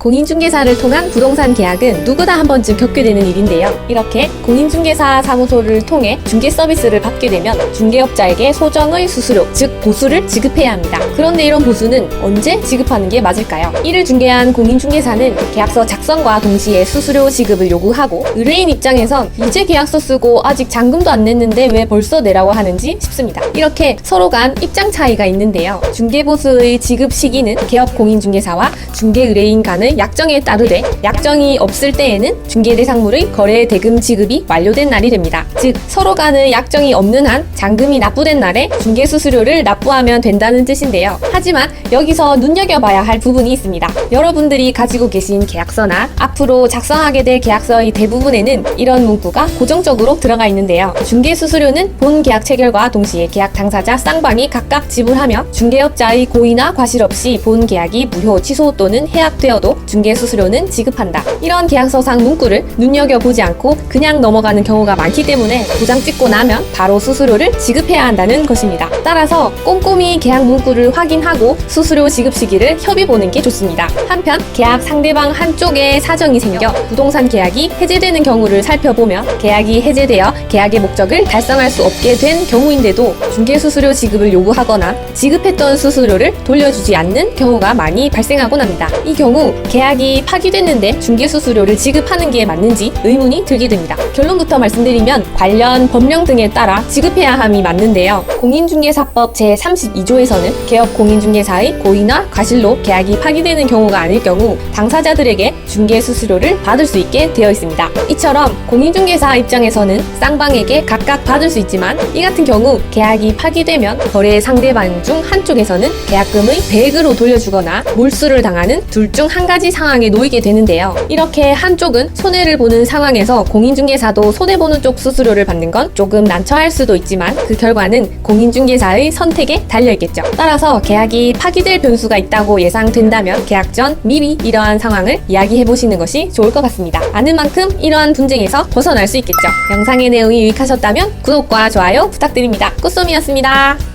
공인중개사를 통한 부동산 계약은 누구나 한 번쯤 겪게 되는 일인데요. 이렇게 공인중개사 사무소를 통해 중개 서비스를 받게 되면 중개업자에게 소정의 수수료, 즉 보수를 지급해야 합니다. 그런데 이런 보수는 언제 지급하는 게 맞을까요? 이를 중개한 공인중개사는 계약서 작성과 동시에 수수료 지급을 요구하고, 의뢰인 입장에선 이제 계약서 쓰고 아직 잔금도 안 냈는데 왜 벌써 내라고 하는지 싶습니다. 이렇게 서로 간 입장 차이가 있는데요. 중개보수의 지급 시기는 개업 공인중개사와 중개 의뢰인 간의 약정에 따르되, 약정이 없을 때에는 중개대상물의 거래 대금 지급이 완료된 날이 됩니다. 즉 서로 간의 약정이 없는 한 잔금이 납부된 날에 중개수수료를 납부하면 된다는 뜻인데요. 하지만 여기서 눈여겨봐야 할 부분이 있습니다. 여러분들이 가지고 계신 계약서나 앞으로 작성하게 될 계약서의 대부분에는 이런 문구가 고정적으로 들어가 있는데요. 중개수수료는 본 계약 체결과 동시에 계약 당사자 쌍방이 각각 지불하며 중개업자의 고의나 과실 없이 본 계약이 무효, 취소 또는 해약되어도 중개수수료는 지급한다. 이런 계약서상 문구를 눈여겨보지 않고 그냥 넘어가는 경우가 많기 때문에 도장 찍고 나면 바로 수수료를 지급해야 한다는 것입니다. 따라서 꼼꼼히 계약 문구를 확인하고 수수료 지급 시기를 협의보는 게 좋습니다. 한편 계약 상대방 한쪽에 사정이 생겨 부동산 계약이 해제되는 경우를 살펴보면, 계약이 해제되어 계약의 목적을 달성할 수 없게 된 경우인데도 중개수수료 지급을 요구하거나 지급했던 수수료를 돌려주지 않는 경우가 많이 발생하곤 합니다. 이 경우 계약이 파기됐는데 중개수수료를 지급하는 게 맞는지 의문이 들게 됩니다. 결론부터 말씀드리면 관련 법령 등에 따라 지급해야 함이 맞는데요. 공인중개사법 제32조에서는 개업 공인중개사의 고의나 과실로 계약이 파기되는 경우가 아닐 경우 당사자들에게 중개수수료를 받을 수 있게 되어 있습니다. 이처럼 공인중개사 입장에서는 쌍방에게 각각 받을 수 있지만, 이 같은 경우 계약이 파기되면 거래 상대방 중 한쪽에서는 계약금의 100으로 돌려주거나 몰수를 당하는 둘 중 한 가지 상황에 놓이게 되는데요. 이렇게 한쪽은 손해를 보는 상황에서 공인중개사도 손해보는 쪽 수수료를 받는 건 조금 난처할 수도 있지만, 그 결과는 공인중개사의 선택에 달려있겠죠. 따라서 계약이 파기될 변수가 있다고 예상된다면 계약 전 미리 이러한 상황을 이야기해보시는 것이 좋을 것 같습니다. 아는 만큼 이러한 분쟁에서 벗어날 수 있겠죠. 영상의 내용이 유익하셨다면 구독과 좋아요 부탁드립니다. 꽃솜이었습니다.